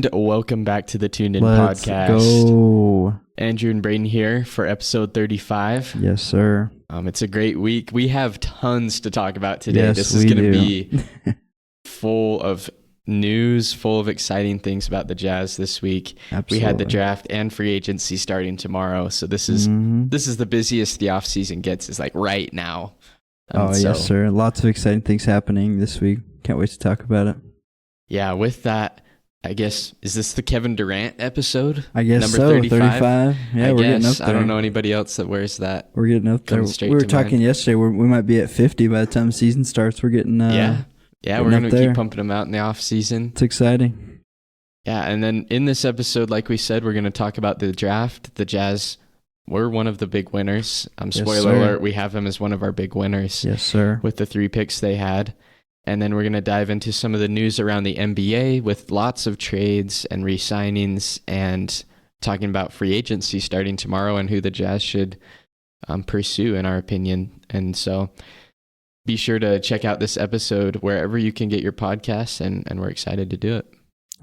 And welcome back to the Tuned In Let's podcast. go. Andrew and Braden here for episode 35. Yes, sir. It's a great week. We have tons to talk about today. Yes, this is we going to do. be full of news, full of exciting things about the Jazz this week. Absolutely. We had the draft and free agency starting tomorrow. So this is the busiest the offseason gets, is like right now. Yes, sir. Lots of exciting things happening this week. Can't wait to talk about it. Yeah, with that, I guess, is this the Kevin Durant episode? I guess Number so. 35? Yeah, we're getting up there. I don't know anybody else that wears that. We're getting up there. Comes straight We were to talking mind. yesterday. We might be at 50 by the time the season starts. We're getting Yeah, getting we're going up to there. keep pumping them out in the off season. It's exciting. Yeah, and then in this episode, like we said, we're going to talk about the draft. The Jazz were one of the big winners. Spoiler sir. alert, we have them as one of our big winners Yes, sir. with the 3 picks they had. And then we're going to dive into some of the news around the NBA with lots of trades and re-signings and talking about free agency starting tomorrow and who the Jazz should pursue, in our opinion. And so be sure to check out this episode wherever you can get your podcasts, and we're excited to do it.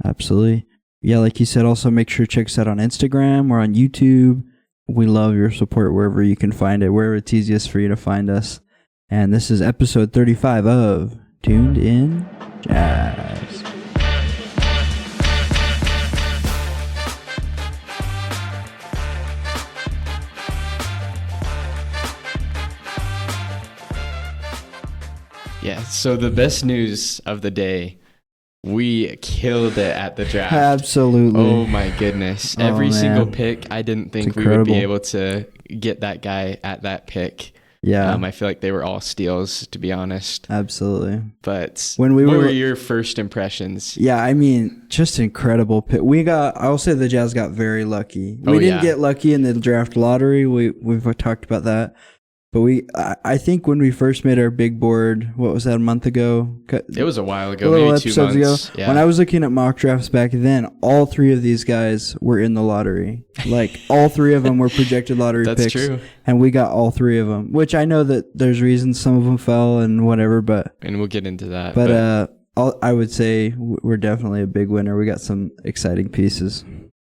Absolutely. Yeah, like you said, also make sure to check us out on Instagram or on YouTube. We love your support wherever you can find it, wherever it's easiest for you to find us. And this is episode 35 of Tuned In Jazz. Yeah, so the best news of the day, we killed it at the draft. Absolutely. Oh my goodness. Oh, Every single man. pick, I didn't think It's we would be incredible. able to get that guy at that pick. Yeah, I feel like they were all steals, to be honest. absolutely. But When we what were- were your first impressions? Yeah, I mean, just incredible pick. I will say the Jazz got very lucky. Oh, We didn't yeah. get lucky in the draft lottery. We've talked about that. But I think when we first made our big board, what was that, a month ago? It was a while A ago, little maybe 2 episodes months. ago. Yeah. When I was looking at mock drafts back then, all 3 of these guys were in the lottery. Like, all 3 of them were projected lottery That's picks. true. And we got all 3 of them, which I know that there's reasons some of them fell and whatever, but And we'll get into that. I would say we're definitely a big winner. We got some exciting pieces.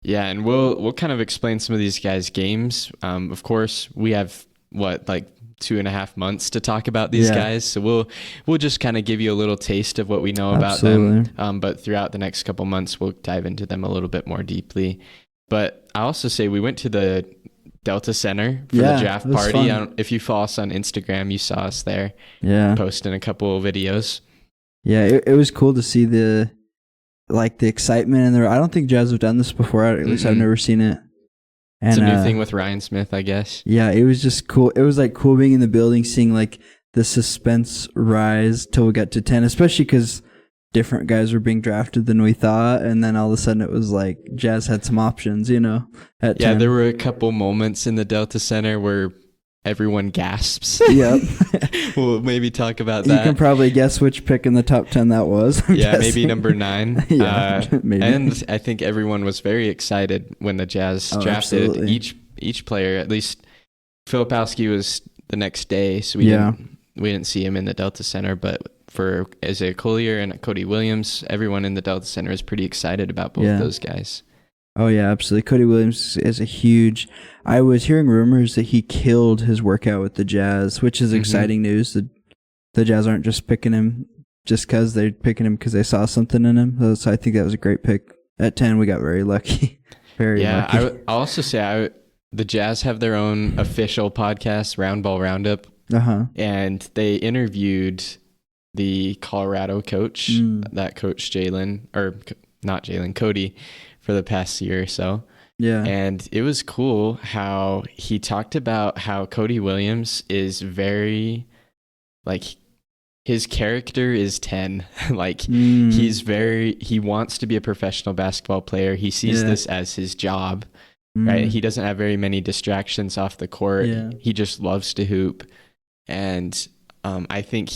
Yeah, and we'll kind of explain some of these guys' games. Of course, we have 2.5 months to talk about these Yeah. guys, so we'll just kind of give you a little taste of what we know about Absolutely. them. But throughout the next couple months, we'll dive into them a little bit more deeply. But I also say we went to the Delta Center for Yeah, the draft it was party. fun. If you follow us on Instagram, you saw us there Yeah. posting a couple of videos. Yeah, it was cool to see the excitement in there. I don't think Jazz have done this before. At least I've Mm-mm. never seen it. And, It's a new thing with Ryan Smith, I guess. Yeah, it was just cool. It was cool being in the building, seeing the suspense rise till we got to 10, especially because different guys were being drafted than we thought. And then all of a sudden it was like Jazz had some options, at Yeah, 10. there were a couple moments in the Delta Center where everyone gasps. Yep. We'll maybe talk about You that. can probably guess which pick in the top 10 that was. I'm Yeah, maybe guessing. number 9. Yeah, maybe. And I think everyone was very excited when the Jazz Oh, drafted absolutely. each player. At least Filipowski was the next day, so Yeah. we didn't see him in the Delta Center. But for Isaiah Collier and Cody Williams, everyone in the Delta Center is pretty excited about both Yeah. those guys. Oh, yeah, absolutely. Cody Williams is a huge... I was hearing rumors that he killed his workout with the Jazz, which is Mhm. exciting news. The Jazz aren't just picking him just because they're picking him because they saw something in him. So I think that was a great pick. At 10, we got very lucky. Very Yeah, lucky. I'll also say the Jazz have their own official podcast, Round Ball Roundup, Uh-huh. and they interviewed the Colorado coach that coached Cody for the past year or so. Yeah. And it was cool how he talked about how Cody Williams is very, his character is 10. He wants to be a professional basketball player. He sees Yeah. this as his job, right? He doesn't have very many distractions off the court. Yeah. He just loves to hoop. And I think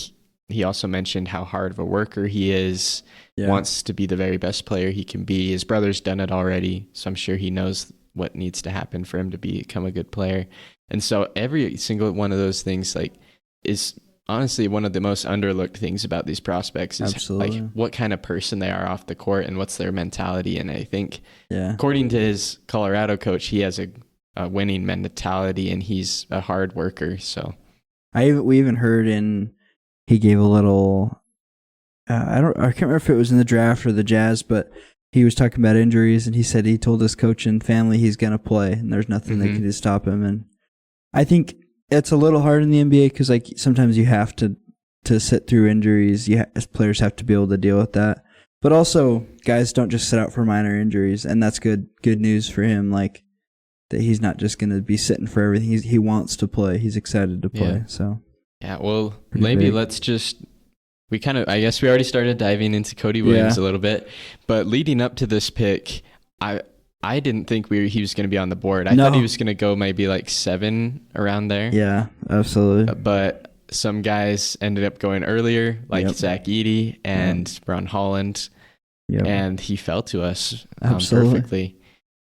he also mentioned how hard of a worker he is, wants to be the very best player he can be. His brother's done it already, so I'm sure he knows what needs to happen for him to become a good player. And so every single one of those things is honestly one of the most underlooked things about these prospects is Absolutely. like what kind of person they are off the court and what's their mentality. And I think Yeah. according to his Colorado coach, he has a winning mentality and he's a hard worker. So We even heard he gave a little. I can't remember if it was in the draft or the Jazz, but he was talking about injuries, and he said he told his coach and family he's gonna play, and there's nothing that can stop him. And I think it's a little hard in the NBA because like sometimes you have to sit through injuries. Players have to be able to deal with that, but also guys don't just sit out for minor injuries, and that's good news for him. Like that he's not just gonna be sitting for everything. He wants to play. He's excited to play. Yeah. So yeah, well, Pretty maybe big. let's just. I guess we already started diving into Cody Williams a little bit, but leading up to this pick, I didn't think he was going to be on the board. I thought he was going to go maybe like 7 around there. Yeah, absolutely. But some guys ended up going earlier, like Zach Edey and Ron Holland, and he fell to us perfectly.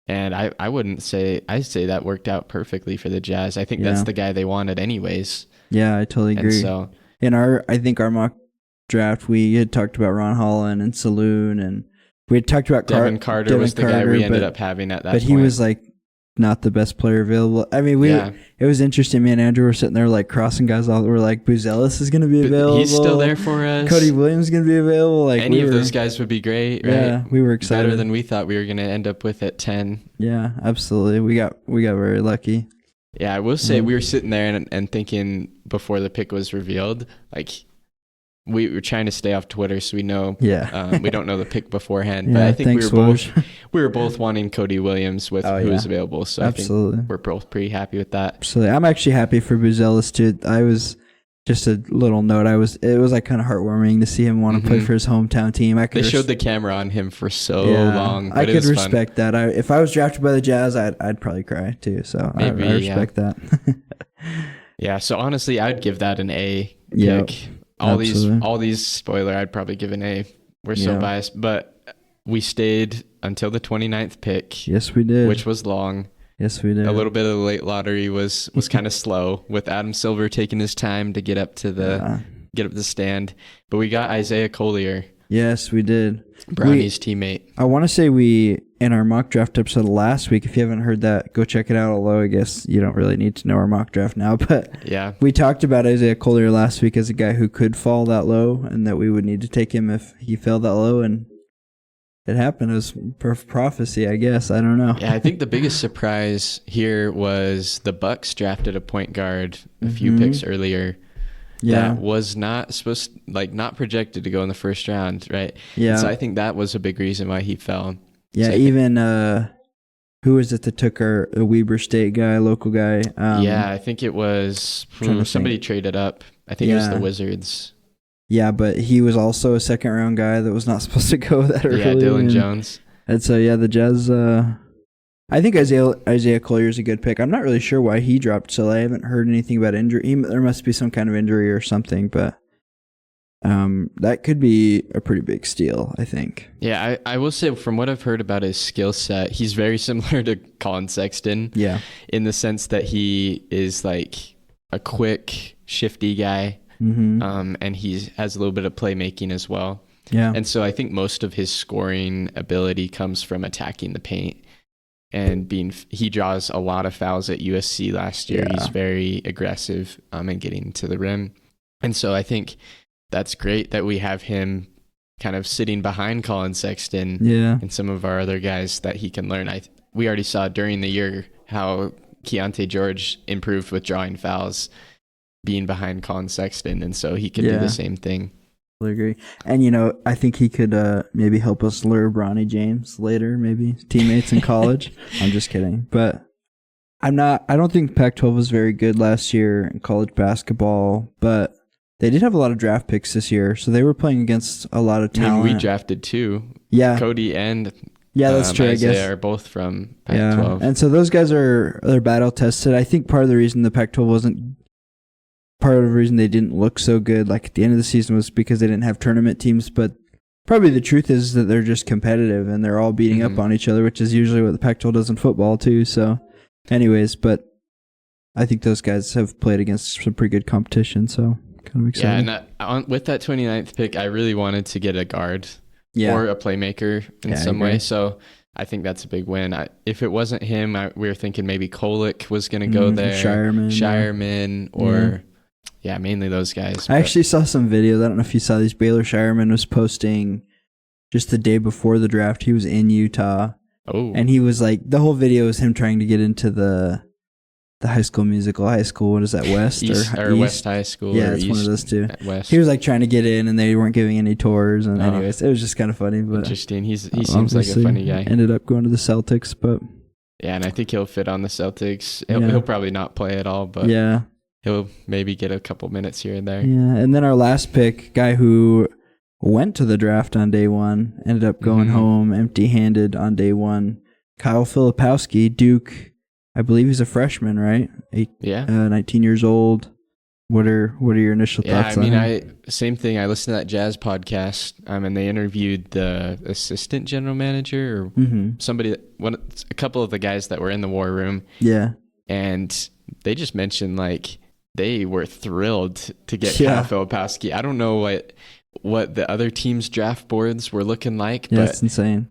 And I wouldn't say, I'd say that worked out perfectly for the Jazz. I think that's the guy they wanted anyways. Yeah, I totally agree. And so I think our mock draft, we had talked about Ron Holland and Saloon, and we had talked about Devin Carter was the guy we ended up having at that point. But he was like not the best player available. I mean, it was interesting. Me and Andrew were sitting there like crossing guys off. We're like, Buzelis is going to be available. He's still there for us. Cody Williams is going to be available. Like any of those guys would be great, right? Yeah, we were excited. Better than we thought we were going to end up with at 10. Yeah, absolutely. We got very lucky. Yeah, I will say we were sitting there and thinking before the pick was revealed, like we were trying to stay off Twitter so we know we don't know the pick beforehand. But I think we were both wanting Cody Williams with who was available. So absolutely. I think we're both pretty happy with that. Absolutely. I'm actually happy for Buzelis too. I was just a little note. It was like kind of heartwarming to see him want to play for his hometown team. They showed the camera on him for so long. But I could respect that. If I was drafted by the Jazz, I'd probably cry too. So I respect that. Yeah. So honestly, I'd give that an A pick. All these spoiler, I'd probably give an A. We're so biased, but we stayed until the 29th pick. Yes, we did. Which was long. Yes, we did. A little bit of the late lottery was kind of slow with Adam Silver taking his time to get up to the stand. But we got Isaiah Collier. Yes, we did. Brownie's teammate. I want to say in our mock draft episode last week, if you haven't heard that, go check it out. Although I guess you don't really need to know our mock draft now. But yeah, we talked about Isaiah Collier last week as a guy who could fall that low and that we would need to take him if he fell that low. And it happened. It was prophecy, I guess. I don't know. Yeah, I think the biggest surprise here was the Bucks drafted a point guard a few picks earlier. Yeah. That was not not projected to go in the first round, right? Yeah. So I think that was a big reason why he fell. Yeah, so who was it that took the Weber State guy, local guy? I think it was somebody traded up. I think it was the Wizards. Yeah, but he was also a second round guy that was not supposed to go that early. Yeah, Dylan Jones. And so the Jazz. I think Isaiah Collier is a good pick. I'm not really sure why he dropped so I haven't heard anything about injury. There must be some kind of injury or something, but that could be a pretty big steal, I think. Yeah, I will say from what I've heard about his skill set, he's very similar to Colin Sexton. Yeah. In the sense that he is like a quick, shifty guy, and he has a little bit of playmaking as well. Yeah. And so I think most of his scoring ability comes from attacking the paint. And he draws a lot of fouls at USC last year. Yeah. He's very aggressive and getting to the rim. And so I think that's great that we have him kind of sitting behind Colin Sexton and some of our other guys that he can learn. We already saw during the year how Keontae George improved with drawing fouls being behind Colin Sexton. And so he could do the same thing. I agree. And, I think he could maybe help us lure Bronny James later, maybe teammates in college. I'm just kidding. But I don't think Pac-12 was very good last year in college basketball, but they did have a lot of draft picks this year. So they were playing against a lot of talent. We drafted two. Yeah. Cody and that's true, Isaiah I guess. are both from Pac-12. Yeah. And so those guys they're battle tested. I think part of the reason the Pac-12 wasn't part of the reason they didn't look so good like at the end of the season was because they didn't have tournament teams, but probably the truth is that they're just competitive and they're all beating up on each other, which is usually what the Pac-12 does in football too. So anyways, but I think those guys have played against some pretty good competition, so Kind of exciting. Yeah, and with that 29th pick, I really wanted to get a guard Yeah. or a playmaker in Yeah, I some agree. way. So I think that's a big win. If it wasn't him, we were thinking maybe Kolick was going to go there. Shireman, or mainly those guys. I actually saw some videos. I don't know if you saw these. Baylor Shireman was posting just the day before the draft. He was in Utah. Oh. And he was like, the whole video was him trying to get into the High School Musical. What is that, West? Or West High School. Yeah, or it's East, one of those two. West. He was like trying to get in, and they weren't giving any tours. And anyways, it was just kind of funny. But interesting. He seems like a funny guy. Ended up going to the Celtics, but yeah, and I think he'll fit on the Celtics. Yeah. He'll probably not play at all, but yeah, he'll maybe get a couple minutes here and there. yeah. And then our last pick, guy who went to the draft on day one, ended up going home empty-handed on day one. Kyle Filipowski, Duke. I believe he's a freshman, right? 19 years old. What are your initial thoughts on him? Same thing. I listened to that Jazz podcast, and they interviewed the assistant general manager or somebody, a couple of the guys that were in the war room. Yeah. And they just mentioned like they were thrilled to get Kyle Filipowski. I don't know what the other teams' draft boards were looking like, but it's insane.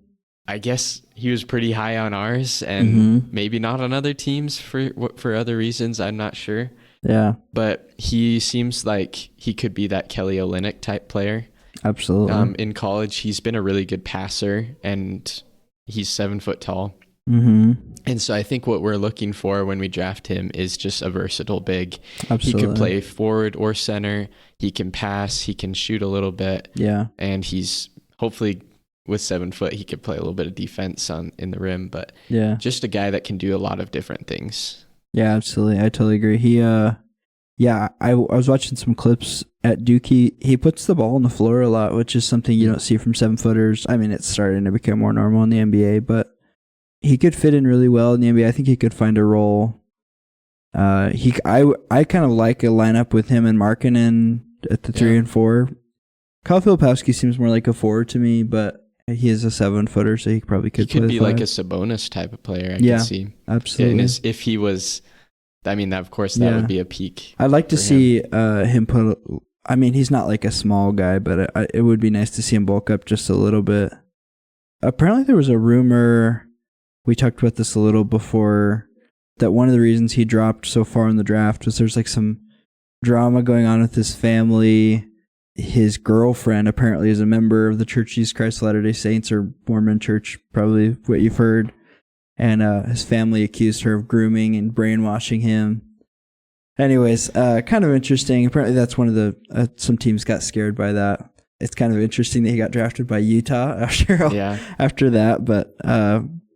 I guess he was pretty high on ours and maybe not on other teams for other reasons. I'm not sure. Yeah. But he seems like he could be that Kelly Olynyk type player. Absolutely. In college, he's been a really good passer and he's 7 foot tall. And so I think what we're looking for when we draft him is just a versatile big. Absolutely. He could play forward or center. He can pass. He can shoot a little bit. Yeah. And he's hopefully with 7 foot, he could play a little bit of defense in the rim. But just a guy that can do a lot of different things. Yeah, absolutely. I totally agree. He, I was watching some clips at Duke. He puts the ball on the floor a lot, which is something you don't see from 7-footers. I mean, it's starting to become more normal in the NBA, but he could fit in really well in the NBA. I think he could find a role. I kind of like a lineup with him and Markkanen at the 3 and 4. Kyle Filipowski seems more like a 4 to me, but he is a 7-footer, so he probably could. He could play be 5. like a Sabonis type of player. I could see. Absolutely. And if he was, I mean, of course, that would be a peak. I'd like to see him put. I mean, he's not like a small guy, but it would be nice to see him bulk up just a little bit. Apparently, there was a rumor. We talked about this a little before, that one of the reasons he dropped so far in the draft was there's like some drama going on with his family. His girlfriend apparently is a member of the Church of Jesus Christ of Latter-day Saints or Mormon Church, probably what you've heard. And his family accused her of grooming and brainwashing him. Anyways, kind of interesting. Apparently that's one of the, some teams got scared by that. It's kind of interesting that he got drafted by Utah after that. But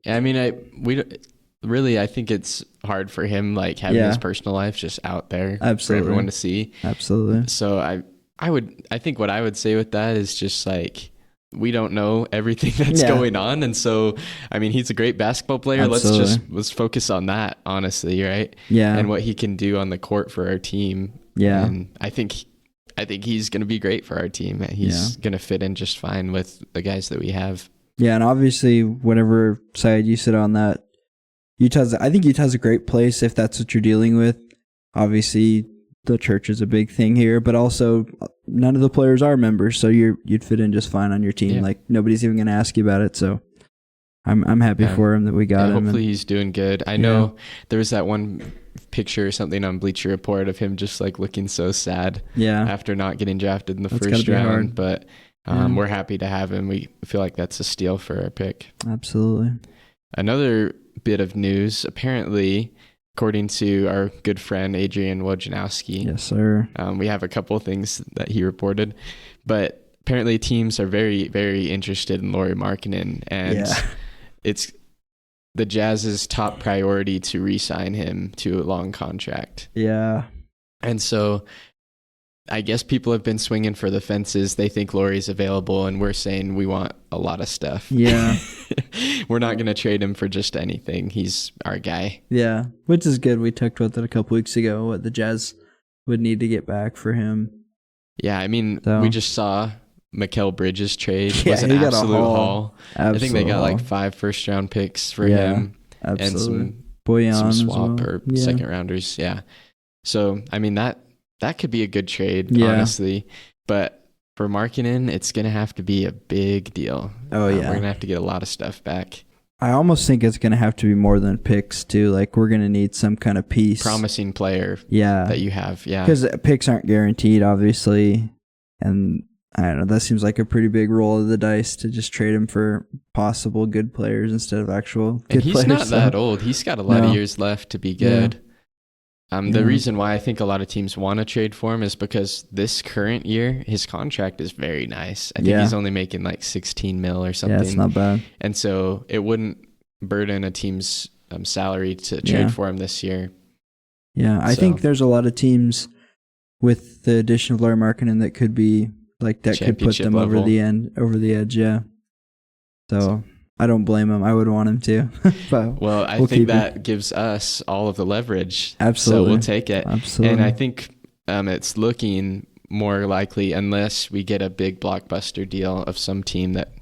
I mean, I think it's hard for him, like having his personal life just out there for everyone to see. Absolutely. So I think what I would say with that is just like, we don't know everything that's going on. And so, I mean, he's a great basketball player. Absolutely. Let's focus on that, honestly. Right. Yeah. And what he can do on the court for our team. Yeah. And I think he's going to be great for our team. He's going to fit in just fine with the guys that we have. Yeah. And obviously whatever side you sit on that, I think Utah's a great place if that's what you're dealing with. Obviously the church is a big thing here, but also none of the players are members, so you'd fit in just fine on your team. Like nobody's even going to ask you about it. So I'm happy for him that we got him. Hopefully he's doing good. I know there was that one picture or something on Bleacher Report of him just like looking so sad after not getting drafted in the first round. But we're happy to have him. We feel like that's a steal for our pick. Absolutely. Another bit of news, apparently, according to our good friend Adrian Wojnarowski. Yes, sir. We have a couple of things that he reported, but apparently teams are very, very interested in Lauri Markkanen, and it's the Jazz's top priority to re-sign him to a long contract. Yeah. And so I guess people have been swinging for the fences. They think Lauri's available, and we're saying we want a lot of stuff. Yeah. We're not going to trade him for just anything. He's our guy. Yeah, which is good. We talked about that a couple weeks ago, what the Jazz would need to get back for him. Yeah, I mean, we just saw Mikal Bridges trade. Yeah, was an absolute haul. I think they got like 5 first-round picks for him. Absolutely. And some swap or second-rounders. Yeah. So, I mean, that that could be a good trade, Yeah. honestly. But for Markkanen, it's going to have to be a big deal. Oh, We're yeah. going to have to get a lot of stuff back. I almost think it's going to have to be more than picks, too. Like, we're going to need some kind of piece. Promising player Yeah. that you have. Yeah. Because picks aren't guaranteed, obviously. And I don't know, that seems like a pretty big roll of the dice to just trade him for possible good players instead of actual good And he's players. not that old. He's got a lot of years left to be good. The reason why I think a lot of teams want to trade for him is because this current year, his contract is very nice. I think he's only making like 16 mil or something. Yeah, it's not bad. And so it wouldn't burden a team's salary to trade for him this year. Yeah, I think there's a lot of teams with the addition of Lauri Markkanen that could be like that could put them over the edge. Yeah. So I don't blame him. I would want him to. But well, I think that gives us all of the leverage. Absolutely. So we'll take it. Absolutely. And I think it's looking more likely, unless we get a big blockbuster deal of some team that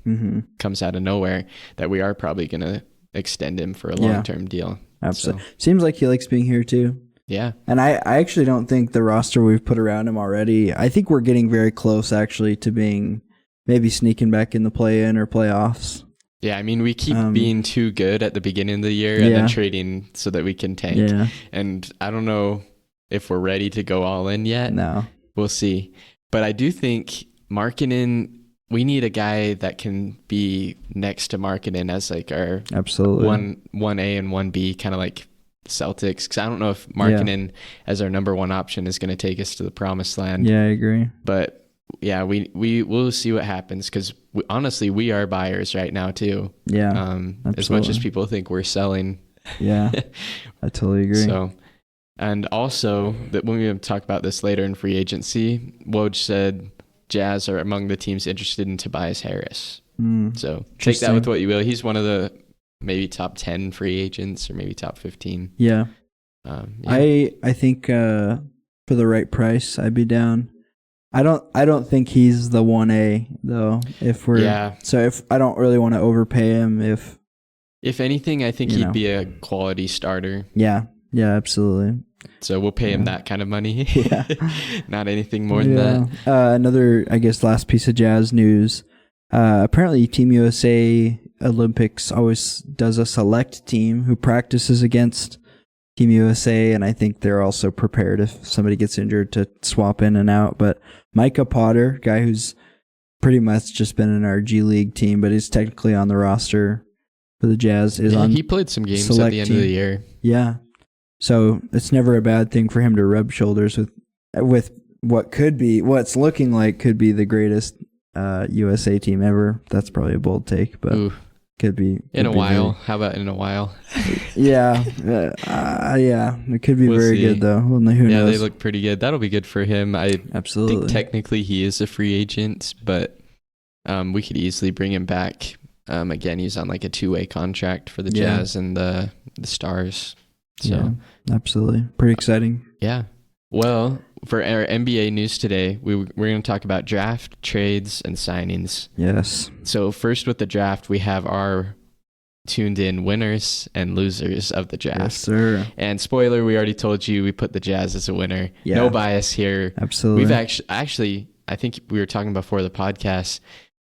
comes out of nowhere, that we are probably going to extend him for a long-term deal. Absolutely. So. Seems like he likes being here too. Yeah. And I actually don't think the roster we've put around him already, I think we're getting very close actually to being maybe sneaking back in the play-in or playoffs. Yeah, I mean, we keep being too good at the beginning of the year and then trading so that we can tank. Yeah. And I don't know if we're ready to go all in yet. No. We'll see. But I do think Markkanen, we need a guy that can be next to Markkanen as like our absolutely 1A and 1B, kind of like Celtics. Because I don't know if Markkanen as our number one option is going to take us to the promised land. Yeah, I agree. But yeah, we will see what happens because honestly, we are buyers right now too. Yeah, as much as people think we're selling. Yeah, I totally agree. So, and also that when we talk about this later in free agency, Woj said Jazz are among the teams interested in Tobias Harris. So take that with what you will. He's one of the maybe top 10 free agents or maybe top 15. Yeah. I think for the right price, I'd be down. I don't think he's the 1A though. So if I don't really want to overpay him, if anything, I think he'd be a quality starter. Yeah, absolutely. So we'll pay him that kind of money. Yeah, not anything more than that. Another, I guess, last piece of Jazz news. Apparently, Team USA Olympics always does a select team who practices against Team USA, and I think they're also prepared if somebody gets injured to swap in and out. But Micah Potter, guy who's pretty much just been in our G League team, but he's technically on the roster for the Jazz. He played some games at the end of the year. Yeah, so it's never a bad thing for him to rub shoulders with what's looking like could be the greatest USA team ever. That's probably a bold take, but could be in a while. How about in a while? Yeah, it could be very good though. Well, who knows? Yeah, they look pretty good. That'll be good for him. I absolutely think technically he is a free agent, but we could easily bring him back. Again, he's on like a 2-way contract for the Jazz and the Stars. So absolutely, pretty exciting. Yeah. Well, for our NBA news today, we're going to talk about draft, trades, and signings. Yes. So first with the draft, we have our tuned in winners and losers of the draft. Yes, sir. And spoiler, we already told you we put the Jazz as a winner. Yeah. No bias here. Absolutely. We've actually, I think we were talking before the podcast,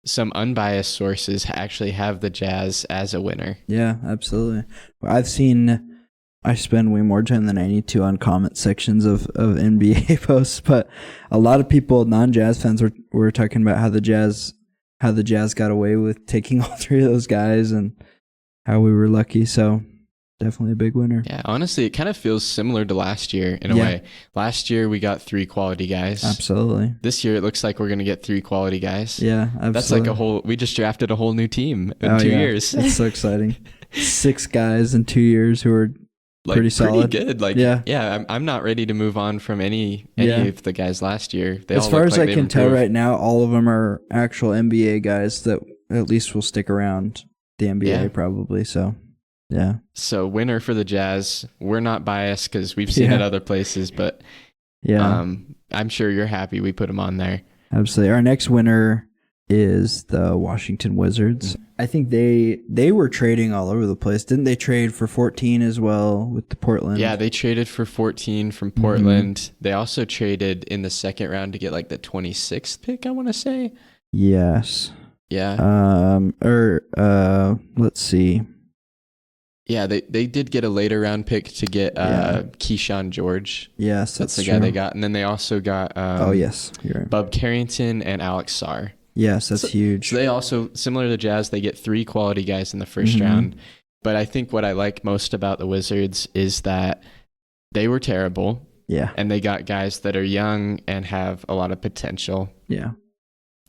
some unbiased sources actually have the Jazz as a winner. Yeah, absolutely. I spend way more time than I need to on comment sections of NBA posts, but a lot of people, non-Jazz fans, were talking about how the Jazz got away with taking all three of those guys and how we were lucky. So definitely a big winner. Yeah, honestly, it kind of feels similar to last year in a way. Last year we got 3 quality guys. Absolutely. This year it looks like we're going to get 3 quality guys. Yeah, absolutely. That's like we just drafted a whole new team in 2 years. It's so exciting. 6 guys in 2 years who are pretty solid. Pretty good. I'm not ready to move on from any of the guys last year. As far as I can tell right now, all of them are actual NBA guys that at least will stick around the NBA probably. So, yeah. So winner for the Jazz. We're not biased because we've seen it other places, but I'm sure you're happy we put them on there. Absolutely. Our next winner is the Washington Wizards. I think they were trading all over the place. Didn't they trade for 14 as well with the Portland? Yeah, they traded for 14 from Portland. They also traded in the second round to get like the 26th pick, I want to say. Yes. Yeah. Let's see. Yeah, they did get a later round pick to get Keyshawn George. Yes, That's the true. guy they got. And then they also got yes, you're right. Bub Carrington and Alex Sarr. Yes, that's huge. So they also, similar to Jazz, they get 3 quality guys in the first round. But I think what I like most about the Wizards is that they were terrible. Yeah. And they got guys that are young and have a lot of potential. Yeah.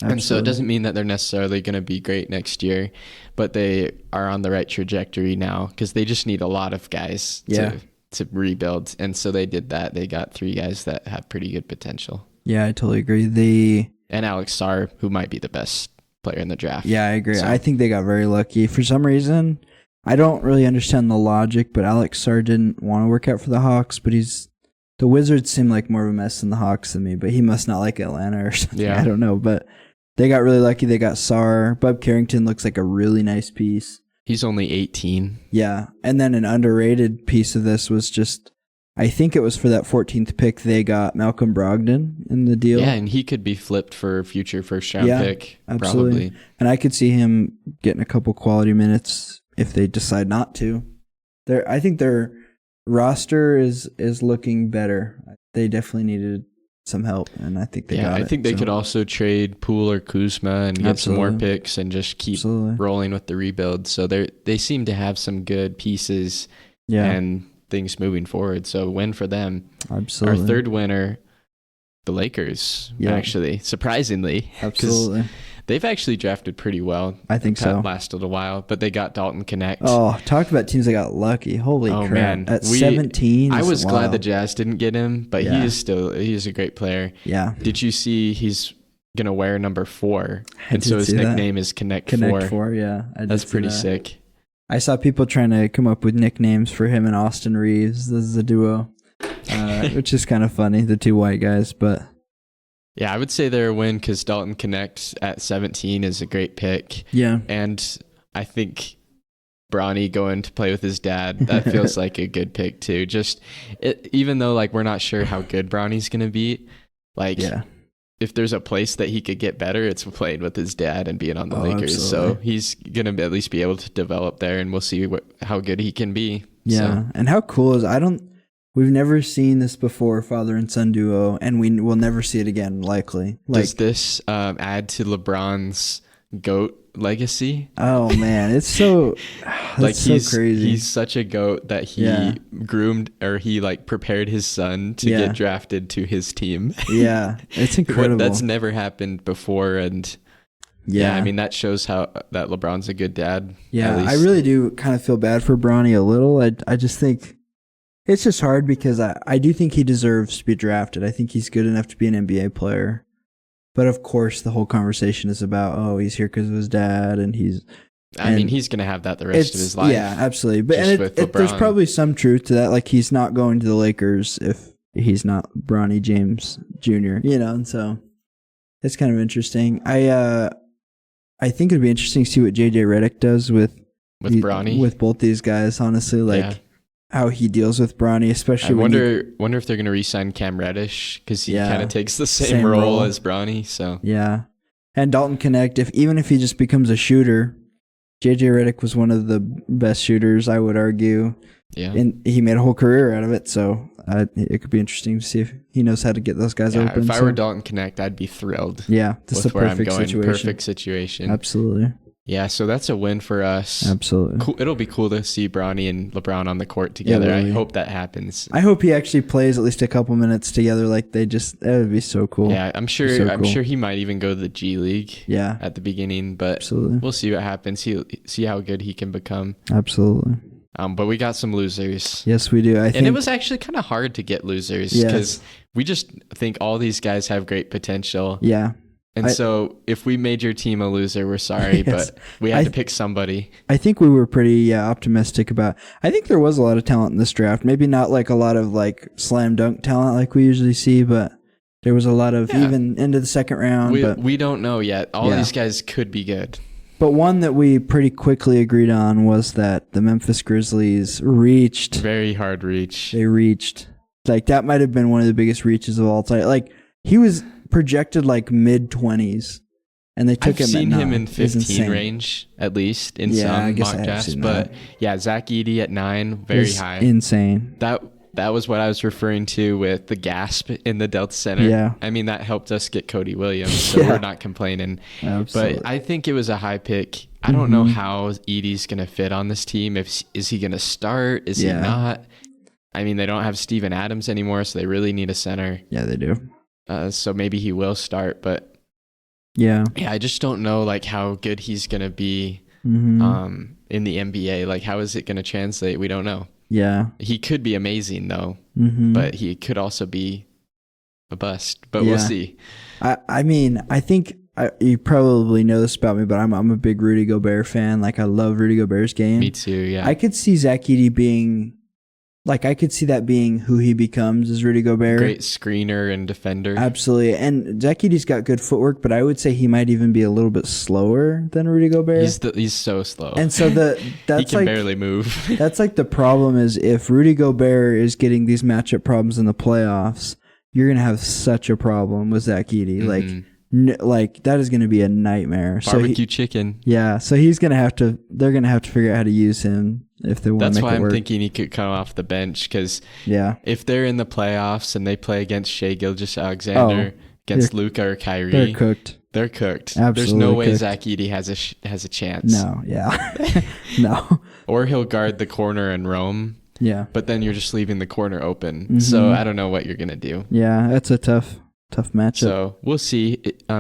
Absolutely. And so it doesn't mean that they're necessarily going to be great next year, but they are on the right trajectory now because they just need a lot of guys to rebuild. And so they did that. They got 3 guys that have pretty good potential. Yeah, I totally agree. And Alex Sarr, who might be the best player in the draft. Yeah, I agree. So, I think they got very lucky. For some reason, I don't really understand the logic, but Alex Sarr didn't want to work out for the Hawks, but the Wizards seem like more of a mess than the Hawks to me, but he must not like Atlanta or something. Yeah. I don't know, but they got really lucky. They got Sarr. Bub Carrington looks like a really nice piece. He's only 18. Yeah. And then an underrated piece of this was just, I think it was for that 14th pick, they got Malcolm Brogdon in the deal. Yeah, and he could be flipped for a future first-round pick, absolutely. Probably. And I could see him getting a couple quality minutes if they decide not to. I think their roster is looking better. They definitely needed some help, and I think they got it. I think they could also trade Poole or Kuzma and get some more picks and just keep rolling with the rebuild. So they seem to have some good pieces and things moving forward. So win for them. Absolutely. Our third winner, the Lakers, actually, surprisingly. Absolutely. They've actually drafted pretty well. I think so. Lasted a while, but they got Dalton Connect. Oh, talked about teams that got lucky. Holy crap. Man. At 17. I was glad the Jazz didn't get him, but he is a great player. Yeah. Did you see he's going to wear number 4? And so his nickname is Connect 4. Connect 4, yeah. That's pretty sick. I saw people trying to come up with nicknames for him and Austin Reeves. This is a duo, which is kind of funny, the 2 white guys, but... Yeah, I would say they're a win because Dalton Connect at 17 is a great pick. Yeah. And I think Bronny going to play with his dad, that feels like a good pick too. Even though like we're not sure how good Bronny's going to be, like if there's a place that he could get better, it's playing with his dad and being on the Lakers. Absolutely. So he's going to at least be able to develop there, and we'll see how good he can be. Yeah. So. And how cool is we've never seen this before, father and son duo, and we will never see it again, likely. Does this add to LeBron's GOAT legacy? Oh, man. It's so he's so crazy. He's such a GOAT that he groomed, or he like prepared his son to get drafted to his team. Yeah. It's incredible. That's never happened before. And I mean, that shows that LeBron's a good dad. Yeah. I really do kind of feel bad for Bronny a little. I just think... It's just hard because I do think he deserves to be drafted. I think he's good enough to be an NBA player. But of course, the whole conversation is about, he's here because of his dad, and I mean, he's going to have that the rest of his life. Yeah, absolutely. But there's probably some truth to that. Like, he's not going to the Lakers if he's not Bronny James Jr., and so it's kind of interesting. I think it'd be interesting to see what JJ Redick does with Bronny. With both these guys, honestly. How he deals with Bronny, especially. I wonder if they're going to re-sign Cam Reddish because he kind of takes the same role as Bronny. So and Dalton Connect, even if he just becomes a shooter, JJ Redick was one of the best shooters, I would argue. Yeah, and he made a whole career out of it. So it could be interesting to see if he knows how to get those guys open. If I were Dalton Connect, I'd be thrilled. Yeah, this is a perfect situation. Perfect situation. Absolutely. Yeah, so that's a win for us. Absolutely. Cool. It'll be cool to see Bronny and LeBron on the court together. Yeah, really. I hope that happens. I hope he actually plays at least a couple minutes together. Like that would be so cool. Yeah, I'm sure he might even go to the G League. Yeah. At the beginning, but absolutely. We'll see what happens. See how good he can become. Absolutely. But we got some losers. Yes, we do. And it was actually kind of hard to get losers because we just think all these guys have great potential. Yeah. And so if we made your team a loser, we're sorry, but we had to pick somebody. I think we were pretty optimistic about. I think there was a lot of talent in this draft. Maybe not like a lot of like slam dunk talent like we usually see, but There was a lot of Yeah. even into the second round. We don't know yet. All Yeah. these guys could be good. But one that we pretty quickly agreed on was that the Memphis Grizzlies reached. Very hard reach. They reached. Like, that might have been one of the biggest reaches of all time. Like, he was projected like mid-20s, and they took I've him seen at him 9. in It was 15 insane. range, at least, in Yeah, I some guess I mock have drafts. seen But that. yeah, Zach Edey at 9, It very was high. Insane. That was what I was referring to with the gasp in the Delta Center. Yeah. I mean, that helped us get Cody Williams, so Yeah. we're not complaining. Absolutely. But I think it was a high pick. I don't know Mhm. how Edey's going to fit on this team. Is he going to start? Is he Yeah. not? I mean, they don't have Steven Adams anymore, so they really need a center. Yeah, they do. So maybe he will start. But Yeah. yeah, I just don't know like how good he's going to be Mm-hmm. in the NBA. Like, how is it going to translate? We don't know. Yeah. He could be amazing though, Mm-hmm. but he could also be a bust. But Yeah. we'll see. I mean, I think you probably know this about me, but I'm a big Rudy Gobert fan. Like, I love Rudy Gobert's game. Me too. Yeah. I could see Zach Edey being, like, I could see that being who he becomes as Rudy Gobert. Great screener and defender. Absolutely. And Zach Edey's got good footwork, but I would say he might even be a little bit slower than Rudy Gobert. He's so slow. And so he that's can like barely move. that's like the problem is if Rudy Gobert is getting these matchup problems in the playoffs, you're gonna have such a problem with Zach Edey. Mhm. Like that is gonna be a nightmare. Barbecue chicken. So he's gonna have to. They're gonna have to figure out how to use him if they want to That's make why it I'm work. thinking he could come off the bench because Yeah, if they're in the playoffs and they play against Shea Gilgeous-Alexander against Luka or Kyrie, they're cooked. they're cooked. Absolutely There's no way cooked. Zach Edey has a chance. No, yeah, no, Or he'll guard the corner and roam, yeah, but then you're just leaving the corner open. Mhm. So I don't know what you're gonna do. yeah. That's a tough matchup. So we'll see.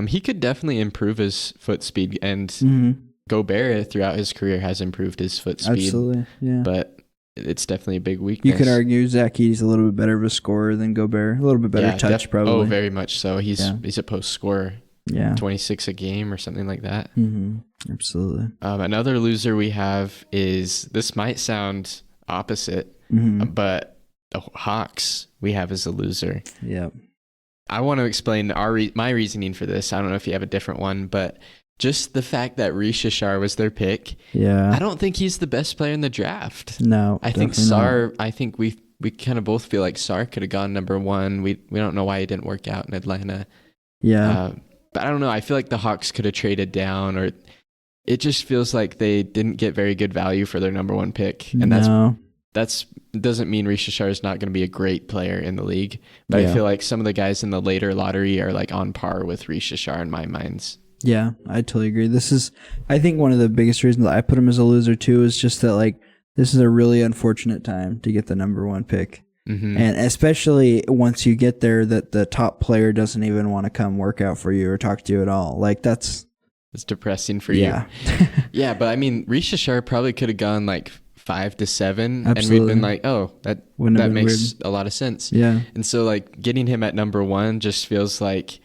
He could definitely improve his foot speed, and Mhm. Gobert throughout his career has improved his foot speed. Absolutely, yeah. But it's definitely a big weakness. You could argue Zach Edey's a little bit better of a scorer than Gobert. A little bit better touch, probably. Oh, very much so. He's a post scorer, Yeah. 26 a game or something like that. Mm-hmm. Absolutely. Another loser we have is, this might sound opposite, Mm-hmm. but the Hawks we have as a loser. Yeah. I want to explain my reasoning for this. I don't know if you have a different one, but just the fact that Risha Shar was their pick, Yeah. I don't think he's the best player in the draft. No. I think definitely not. Sar. I think we kind of both feel like Sar could have gone number one. We don't know why he didn't work out in Atlanta. Yeah. But I don't know. I feel like the Hawks could have traded down, or it just feels like they didn't get very good value for their number one pick, and no. that's doesn't mean Risha Shar is not going to be a great player in the league. But Yeah. I feel like some of the guys in the later lottery are like on par with Risha Shar in my minds. Yeah, I totally agree. This is, I think, one of the biggest reasons I put him as a loser too is just that, like, this is a really unfortunate time to get the number one pick. Mm-hmm. And especially once you get there, that the top player doesn't even want to come work out for you or talk to you at all. Like, that's, It's depressing for yeah. you. Yeah, but I mean, Risha Shar probably could have gone like 5 to 7, and Absolutely. we'd been like, oh, that Wouldn't have been makes a lot of sense. Yeah. And so, like, getting him at number one just feels like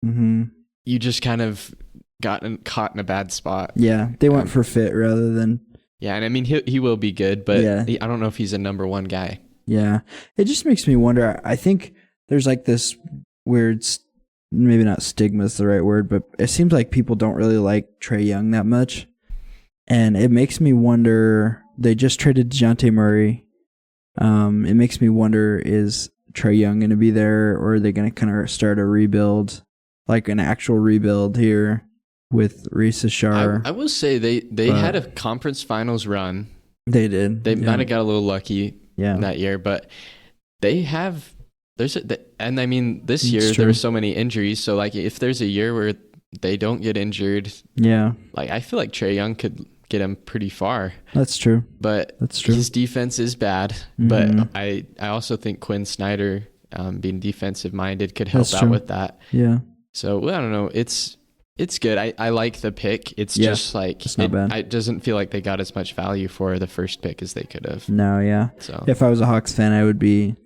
Mm-hmm. you just kind of gotten caught in a bad spot. Yeah. They went for fit rather than, Yeah, and I mean, he will be good, but Yeah. I don't know if he's a number one guy. yeah. It just makes me wonder. I think there's like this weird, maybe not stigma is the right word, but it seems like people don't really like Trae Young that much. And it makes me wonder, they just traded DeJounte Murray. It makes me wonder, is Trae Young going to be there, or are they going to kind of start a rebuild, like an actual rebuild here with Risa Shar? I will say they But- had a conference finals run. They did. They yeah. might have got a little lucky Yeah. that year, but they have and I mean, this It's year true. there were so many injuries. So like, if there's a year where they don't get injured, Yeah. like I feel like Trae Young could get him pretty far. That's true. But That's true. his defense is bad. Mhm. But I also think Quinn Snyder, being defensive minded, could help That's out true. with that. Yeah. So well, I don't know. It's good. I like the pick. It's Yeah, just like it's not bad. it doesn't feel like they got as much value for the first pick as they could have. No, yeah. So If I was a Hawks fan, I would be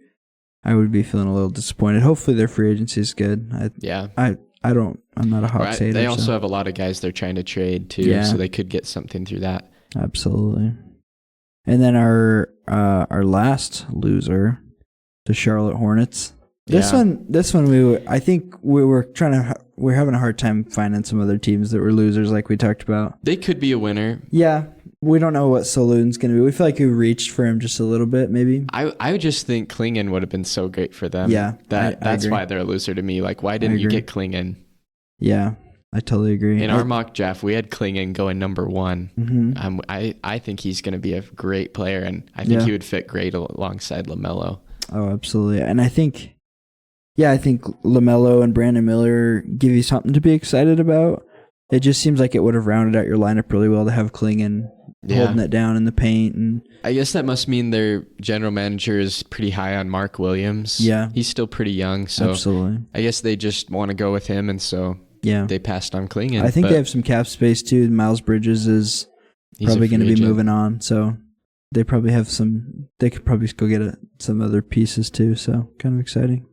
feeling a little disappointed. Hopefully their free agency is good. yeah. I'm not a Hawks hater. They also so. have a lot of guys they're trying to trade too, Yeah. so they could get something through that. Absolutely. And then our last loser, the Charlotte Hornets. This one, I think we're having a hard time finding some other teams that were losers, like we talked about. They could be a winner. Yeah, we don't know what Saloon's going to be. We feel like we reached for him just a little bit, maybe. I just think Klingon would have been so great for them. Yeah, that's agree. why they're a loser to me. Like, why didn't you get Klingon? Yeah, I totally agree. In our mock draft, we had Klingon going number 1. Mm-hmm. I think he's going to be a great player, and I think he would fit great alongside LaMelo. Oh, absolutely. And I think LaMelo and Brandon Miller give you something to be excited about. It just seems like it would have rounded out your lineup really well to have Klingon holding it down in the paint. And I guess that must mean their general manager is pretty high on Mark Williams. Yeah. He's still pretty young, so absolutely. I guess they just want to go with him, and so they passed on Klingon. I think they have some cap space too. Miles Bridges is probably going to be moving on, so they probably have they could probably go get some other pieces too, so kind of exciting.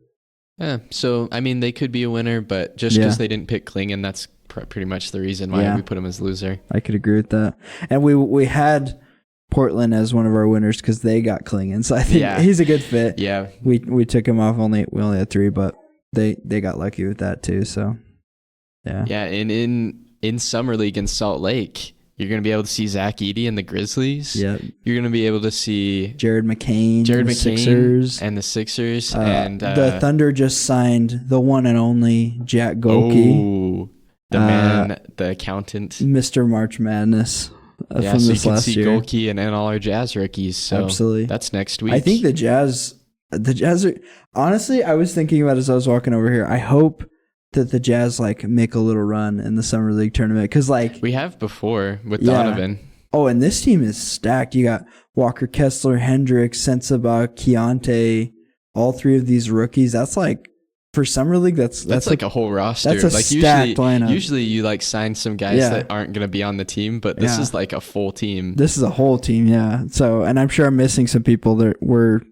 Yeah, so I mean, they could be a winner, but just because they didn't pick Klingon, that's pretty much the reason why we put him as loser. I could agree with that. And we had Portland as one of our winners because they got Klingon, so I think he's a good fit. Yeah, we took him off. We only had 3, but they got lucky with that too. So yeah. And in Summer League in Salt Lake, you're going to be able to see Zach Edey and the Grizzlies. Yep. You're going to be able to see Jared McCain, Sixers. And the Sixers. And the Thunder just signed the one and only Jack Golke. Oh, the man, the accountant. Mr. March Madness from this last year. So you can see Golke and all our Jazz rookies. So absolutely. That's next week. I think the Jazz are... Honestly, I was thinking about it as I was walking over here. I hope that the Jazz make a little run in the Summer League tournament because we have before with Donovan. Oh, and this team is stacked. You got Walker Kessler, Hendricks, Sensabaugh, Keontae, all 3 of these rookies. That's for Summer League. That's like a whole roster. That's a stacked lineup. Usually you sign some guys that aren't going to be on the team, but this is like a full team. This is a whole team, yeah. So, and I'm sure I'm missing some people that were.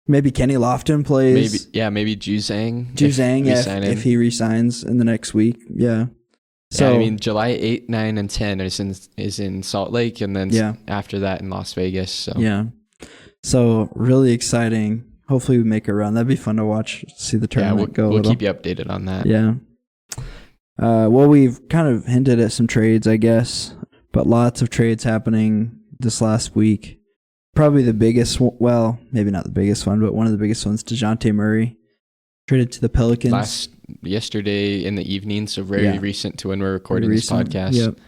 Maybe Kenny Lofton plays. Maybe Juzang. If he resigns in the next week. Yeah. So I mean, July 8, 9, and 10 is in Salt Lake, and then after that in Las Vegas. So yeah. So really exciting. Hopefully we make a run. That'd be fun to watch. See the tournament go. We'll keep you updated on that. Yeah. Well, we've kind of hinted at some trades, I guess, but lots of trades happening this last week. Probably the biggest, well, maybe not the biggest one, but one of the biggest ones, DeJounte Murray, traded to the Pelicans. Yesterday in the evening, so very recent to when we're recording this podcast. Yep.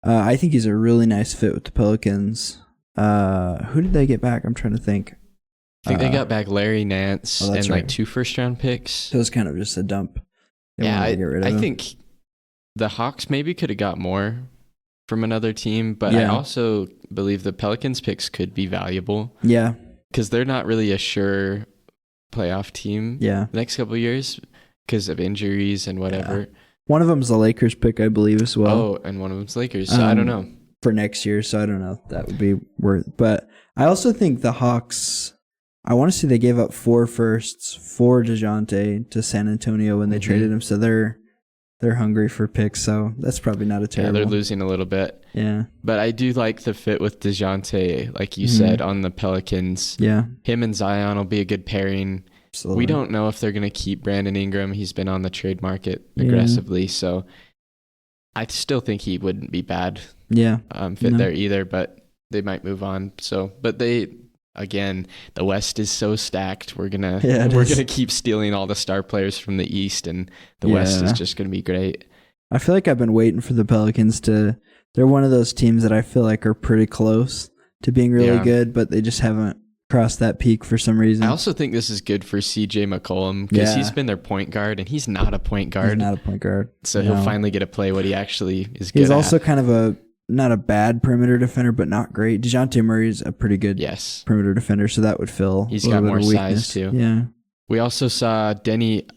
I think he's a really nice fit with the Pelicans. Who did they get back? I'm trying to think. I think they got back Larry Nance and 2 first-round picks. So it was kind of just a dump. I think the Hawks maybe could have got more from another team, but I also believe the Pelicans picks could be valuable. Yeah. Because they're not really a sure playoff team the next couple of years because of injuries and whatever. Yeah. One of them's the Lakers pick, I believe, as well. Oh, and one of them's Lakers, so I don't know. For next year, so I don't know if that would be worth. But I also think the Hawks, I want to say they gave up 4 firsts for DeJounte to San Antonio when they traded him, so they're hungry for picks, so that's probably not a terrible. Yeah, they're losing a little bit. Yeah. But I do like the fit with DeJounte, like you said, on the Pelicans. Yeah. Him and Zion will be a good pairing. Absolutely. We don't know if they're going to keep Brandon Ingram. He's been on the trade market aggressively, so I still think he wouldn't be bad fit there either, but they might move on. So, but again, the West is so stacked. We're gonna keep stealing all the star players from the East, and the West is just gonna be great. I feel like I've been waiting for the Pelicans to. They're one of those teams that I feel like are pretty close to being really good, but they just haven't crossed that peak for some reason. I also think this is good for CJ McCollum because he's been their point guard, and he's not a point guard. So he'll finally get to play what he actually is good at. He's also kind of not a bad perimeter defender, but not great. DeJounte Murray's a pretty good perimeter defender, so that would fill. He's got more size too. Yeah. We also saw Denny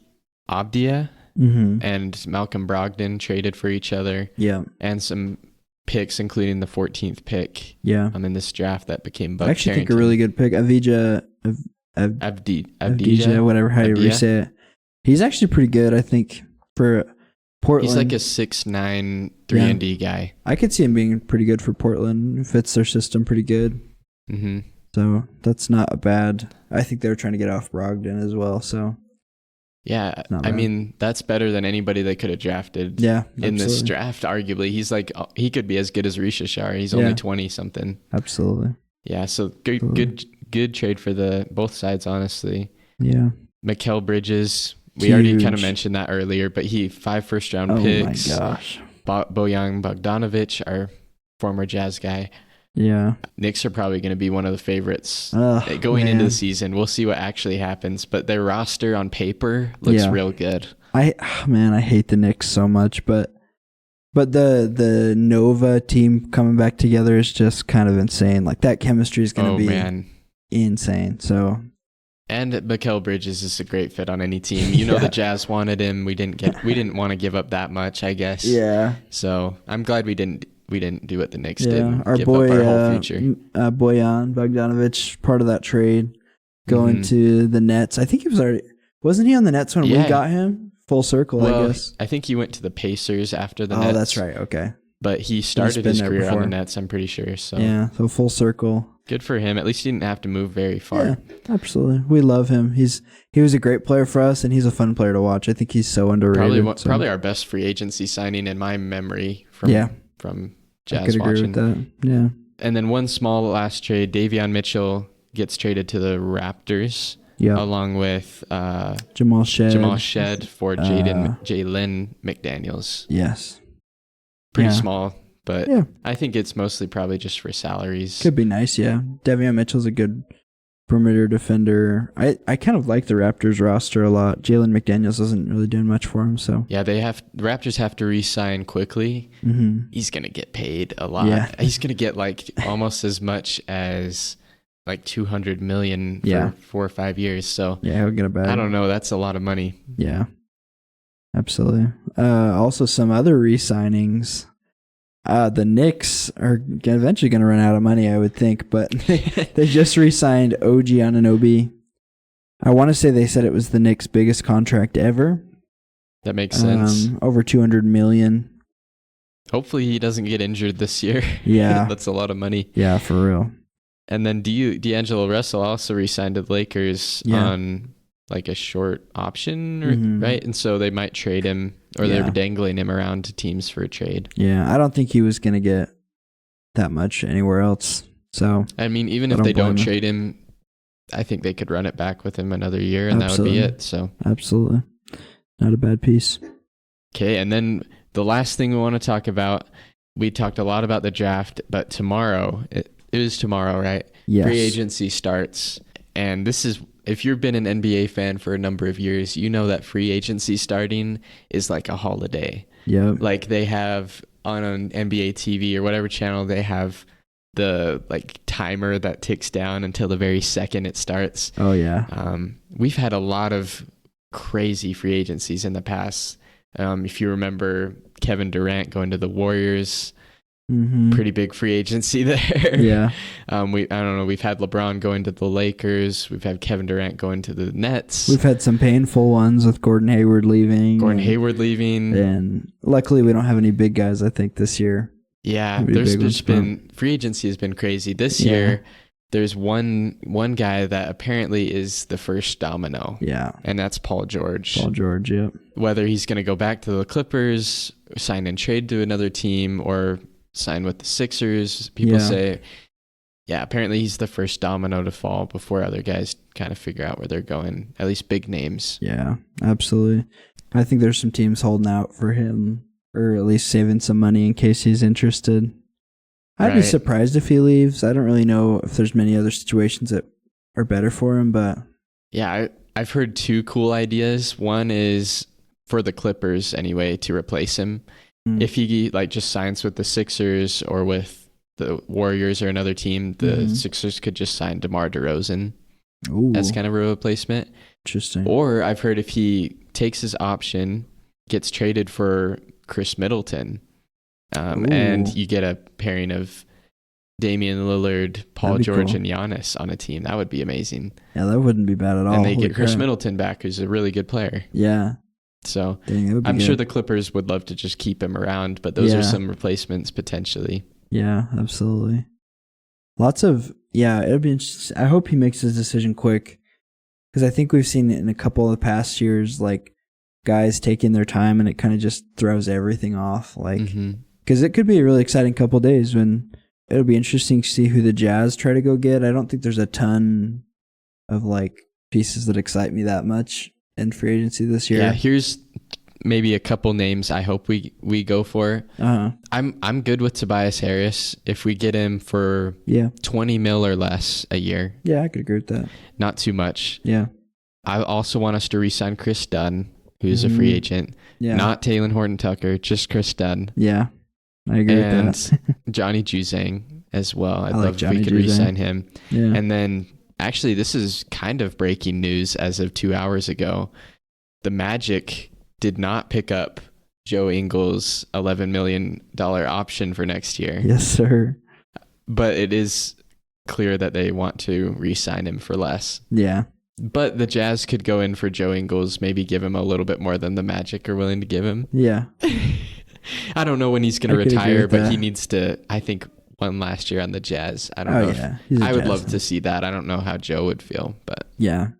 Abdia and Malcolm Brogdon traded for each other. Yeah. And some picks, including the 14th pick. Yeah. In this draft that became Buck I actually Carrington. think a really good pick. Avdija, whatever how you say it. He's actually pretty good, I think, for Portland. He's like a 6'9", 3-and-D guy. I could see him being pretty good for Portland. Fits their system pretty good. Mm-hmm. So that's not a bad. I think they were trying to get off Brogdon as well. So Yeah, not I bad. mean, that's better than anybody they could have drafted Yeah, in this absolutely. draft, arguably. He's like, he could be as good as Risha Shar. He's Yeah. only 20-something. Absolutely. Yeah, so Absolutely. good trade for the both sides, honestly. Yeah. Mikal Bridges, we already kind of Huge. mentioned that earlier, but 5 first-round Oh picks. my gosh. Bojan Bogdanovic, our former Jazz guy. Yeah. Knicks are probably going to be one of the favorites Ugh, going into man. the season. We'll see what actually happens, but their roster on paper looks Yeah. real good. I hate the Knicks so much, but the Nova team coming back together is just kind of insane. Like that chemistry is going to be Man. insane. So And Mikal Bridges is a great fit on any team. You know, Yeah. the Jazz wanted him. We didn't want to give up that much, I guess. yeah, So I'm glad we didn't do what the Knicks yeah. did. Our Give boy up our whole future. Bojan Bogdanovic, part of that trade, going Mhm. to the Nets. I think he wasn't he on the Nets when we Yeah. got him? Full circle, I Well, guess. I think he went to the Pacers after the Nets. Oh, that's right. Okay. But he started been his there career on before. the Nets, I'm pretty sure. So Yeah. So full circle. good for him. At least he didn't have to move very far. Yeah, absolutely. We love him. He was a great player for us, and he's a fun player to watch. I think he's so underrated. Probably our best free agency signing in my memory from Yeah. from I Jazz could agree watching. with that. Yeah. And then one small last trade, Davion Mitchell gets traded to the Raptors Yeah. along with Jamal Shed. Jamal Shed for Uh, Jalen McDaniels. Yes. Pretty Yeah. small, but Yeah. I think it's mostly probably just for salaries. Could be nice, yeah. Davion Mitchell's a good perimeter defender. I kind of like the Raptors roster a lot. Jalen McDaniels isn't really doing much for him, so. Yeah, the Raptors have to re-sign quickly. Mm-hmm. He's gonna get paid a lot. Yeah. He's gonna get like almost as much as like $200 million for Yeah. 4 or 5 years. So Yeah, he'll get a bag. I don't know. That's a lot of money. Yeah. Absolutely. Also, some other re-signings. The Knicks are eventually going to run out of money, I would think, but they just re-signed OG Anunoby. I want to say they said it was the Knicks' biggest contract ever. That makes sense. Over $200 million. Hopefully he doesn't get injured this year. Yeah. That's a lot of money. Yeah, for real. And then D'Angelo Russell also re-signed to the Lakers Yeah. on like a short option, Mhm. right? And so they might trade him, or Yeah. they're dangling him around to teams for a trade. Yeah, I don't think he was going to get that much anywhere else. So, I mean, even I if don't they don't blame him. trade him, I think they could run it back with him another year, and Absolutely. that would be it. So absolutely. Not a bad piece. okay, and then the last thing we want to talk about, we talked a lot about the draft, but tomorrow, it is tomorrow, right? Yes. Free agency starts, and this is, if you've been an NBA fan for a number of years, you know that free agency starting is like a holiday. Yep. Like they have on an NBA TV or whatever channel, they have the like timer that ticks down until the very second it starts. Oh, yeah. We've had a lot of crazy free agencies in the past. If you remember Kevin Durant going to the Warriors, Mm-hmm. pretty big free agency there. Yeah. I don't know. We've had LeBron going to the Lakers. We've had Kevin Durant going to the Nets. We've had some painful ones with Gordon Hayward leaving. Gordon Hayward leaving. And luckily, we don't have any big guys, I think, this year. Yeah, Pretty there's big ones, just been free agency has been crazy this Yeah. year. There's one guy that apparently is the first domino, Yeah. and that's Paul George. Paul George, yep. Whether he's going to go back to the Clippers, sign and trade to another team, or sign with the Sixers, people Yeah. say, yeah, apparently he's the first domino to fall before other guys kind of figure out where they're going, at least big names. Yeah, absolutely. I think there's some teams holding out for him, or at least saving some money in case he's interested. I'd be Right. surprised if he leaves. I don't really know if there's many other situations that are better for him, but Yeah, I've heard two cool ideas. One is for the Clippers anyway to replace him. If he like just signs with the Sixers or with the Warriors or another team, the Mhm. Sixers could just sign DeMar DeRozan Ooh, as kind of a replacement. interesting. Or I've heard if he takes his option, gets traded for Chris Middleton, and Ooh. you get a pairing of Damian Lillard, Paul That'd be George, cool. and Giannis on a team. That would be amazing. Yeah, that wouldn't be bad at all. And they Holy get Chris crap. Middleton back, who's a really good player. Yeah, So dang, that would be I'm good. sure the Clippers would love to just keep him around, but those Yeah. are some replacements potentially. Yeah, absolutely. Lots of, yeah, it'll be interesting. I hope he makes his decision quick, because I think we've seen it in a couple of the past years, like guys taking their time and it kind of just throws everything off. Like, because it could be a really exciting couple of days when it'll be interesting to see who the Jazz try to go get. I don't think there's a ton of like pieces that excite me that much in free agency this year. Yeah, here's maybe a couple names I hope we go for. I'm good with Tobias Harris if we get him for 20 mil or less a year. Yeah, I could agree with that. Not too much. Yeah. I also want us to re-sign Chris Dunn, who's a free agent. Yeah. Not Talen Horton-Tucker, just Chris Dunn. Yeah, I agree with that. Johnny Juzang as well. I'd love Johnny if we could re-sign him. Yeah. And then, actually, this is kind of breaking news as of 2 hours ago. The Magic did not pick up Joe Ingles' $11 million option for next year. Yes, sir. But it is clear that they want to re-sign him for less. Yeah. But the Jazz could go in for Joe Ingles, maybe give him a little bit more than the Magic are willing to give him. Yeah. I don't know when he's going to retire, but he needs to, I think, one last year on the Jazz. I don't know. I would love to see that. I don't know how Joe would feel, but. Yeah.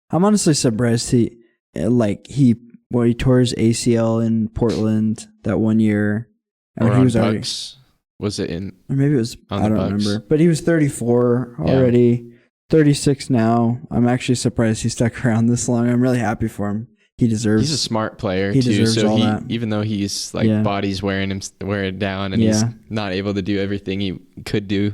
I'm honestly surprised he tore his ACL in Portland that one year. Or he was Bucks. Was it in? Or maybe it was, I don't remember. But he was 34 already. 36 now. I'm actually surprised he stuck around this long. I'm really happy for him. He's a smart player too. So even though he's like body's wearing down and he's not able to do everything he could do,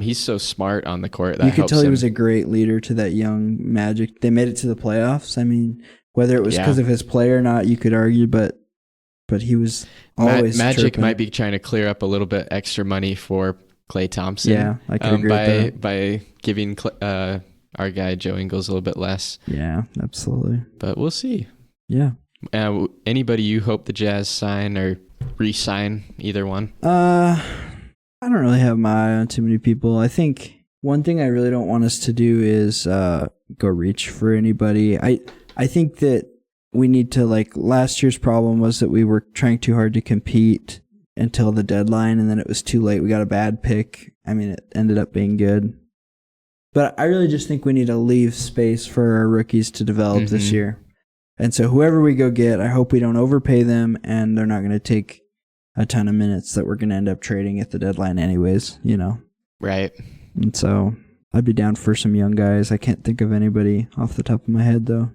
he's so smart on the court. That you could tell he was a great leader to that young Magic. They made it to the playoffs. I mean, whether it was because of his play or not, you could argue, but he was always Magic might be trying to clear up a little bit extra money for Klay Thompson. Yeah, I can agree with that. By giving our guy Joe Ingles a little bit less. Yeah, absolutely. But we'll see. Yeah. Anybody you hope the Jazz sign or re-sign, either one? I don't really have my eye on too many people. I think one thing I really don't want us to do is go reach for anybody. I think that we need to, like, last year's problem was that we were trying too hard to compete until the deadline, and then it was too late. We got a bad pick. I mean, it ended up being good. But I really just think we need to leave space for our rookies to develop this year. And so whoever we go get, I hope we don't overpay them, and they're not going to take a ton of minutes that we're going to end up trading at the deadline anyways, you know? Right. And so I'd be down for some young guys. I can't think of anybody off the top of my head, though.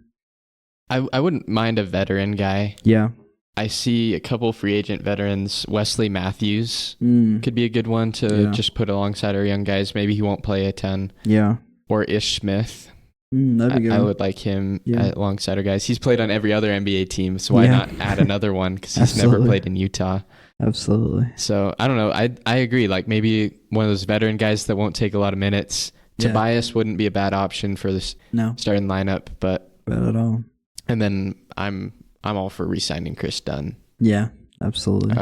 I wouldn't mind a veteran guy. Yeah. I see a couple free agent veterans. Wesley Matthews could be a good one to just put alongside our young guys. Maybe he won't play a ton. Yeah. Or Ish Smith. That'd be good. I would like him alongside our guys. He's played on every other NBA team, so why not add another one? Because he's never played in Utah. Absolutely. So I don't know. I agree. Like maybe one of those veteran guys that won't take a lot of minutes. Tobias wouldn't be a bad option for this starting lineup, but bad at all. And then I'm all for re-signing Chris Dunn. Yeah, absolutely.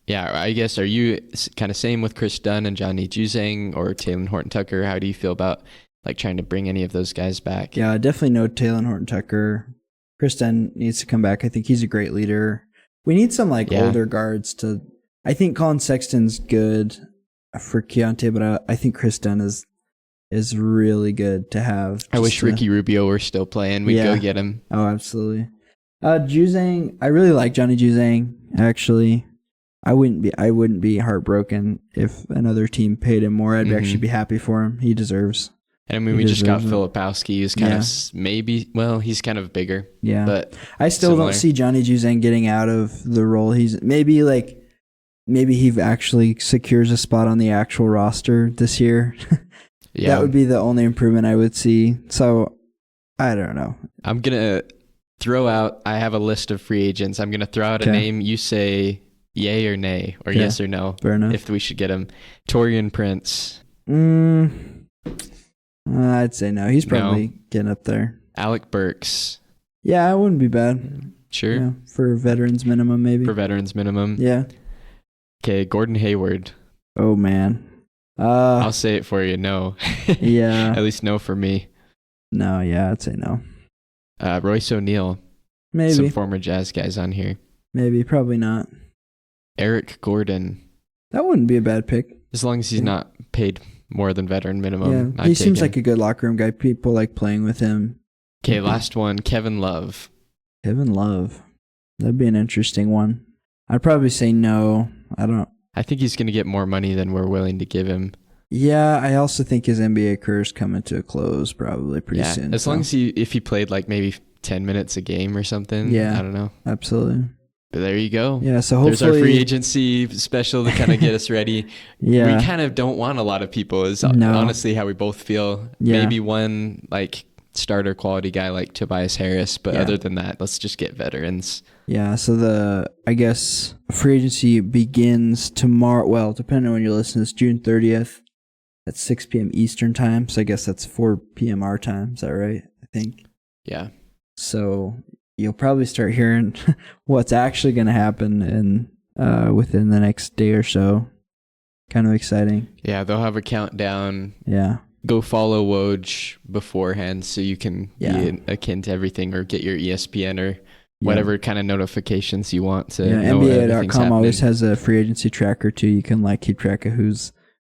I guess, are you kind of same with Chris Dunn and Johnny Juzang or Talen Horton-Tucker? How do you feel about like trying to bring any of those guys back? Yeah, definitely no Talen Horton-Tucker. Chris Dunn needs to come back. I think he's a great leader. We need some older guards to. I think Colin Sexton's good for Keontae, but I think Chris Dunn is really good to have. I wish Ricky Rubio were still playing. We'd go get him. Oh, absolutely. Juzang, I really like Johnny Juzang, actually. I wouldn't be heartbroken if another team paid him more. I'd actually be happy for him. He deserves. And I mean, we just got Filipowski, who's kind of he's kind of bigger. Yeah. But I still don't see Johnny Juzang getting out of the role he's maybe he actually secures a spot on the actual roster this year. That would be the only improvement I would see. So I don't know. I'm going to throw out, I have a list of free agents. I'm going to throw out a name. You say yay or nay, or yes or no. Fair enough. If we should get him. Taurean Prince. I'd say no. He's probably getting up there. Alec Burks. Yeah, it wouldn't be bad. Sure. Yeah, for veterans minimum, maybe. For veterans minimum. Yeah. Okay, Gordon Hayward. Oh, man. I'll say it for you. No. Yeah. At least no for me. No, yeah, I'd say no. Royce O'Neal. Maybe. Some former Jazz guys on here. Maybe, probably not. Eric Gordon. That wouldn't be a bad pick. As long as he's not paid more than veteran minimum. Yeah, he seems like a good locker room guy. People like playing with him. Okay, last one, Kevin Love. Kevin Love. That'd be an interesting one. I'd probably say no. I think he's going to get more money than we're willing to give him. Yeah, I also think his NBA career is coming to a close probably pretty soon. As long as if he played like maybe 10 minutes a game or something. Yeah, I don't know. Absolutely. But there you go. Yeah, so hopefully... There's our free agency special to kind of get us ready. Yeah. We kind of don't want a lot of people is honestly how we both feel. Yeah. Maybe one like starter quality guy like Tobias Harris, but other than that, let's just get veterans. Yeah, so I guess free agency begins tomorrow. Well, depending on when you listen, it's June 30th at 6 p.m. Eastern time. So I guess that's 4 p.m. our time. Is that right? I think. Yeah. So you'll probably start hearing what's actually going to happen within the next day or so. Kind of exciting. Yeah, they'll have a countdown. Yeah. Go follow Woj beforehand so you can be akin to everything or get your ESPN or whatever kind of notifications you want to know. NBA.com always has a free agency tracker too. You can like keep track of who's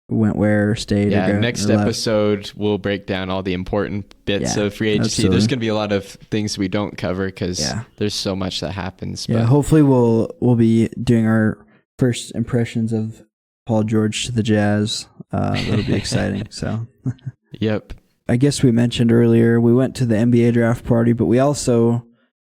went where or stayed. Yeah, or next episode we'll break down all the important bits of free agency. Absolutely. There's going to be a lot of things we don't cover because there's so much that happens. But hopefully we'll be doing our first impressions of Paul George to the Jazz. That'll be exciting. So, yep. I guess we mentioned earlier we went to the NBA draft party, but we also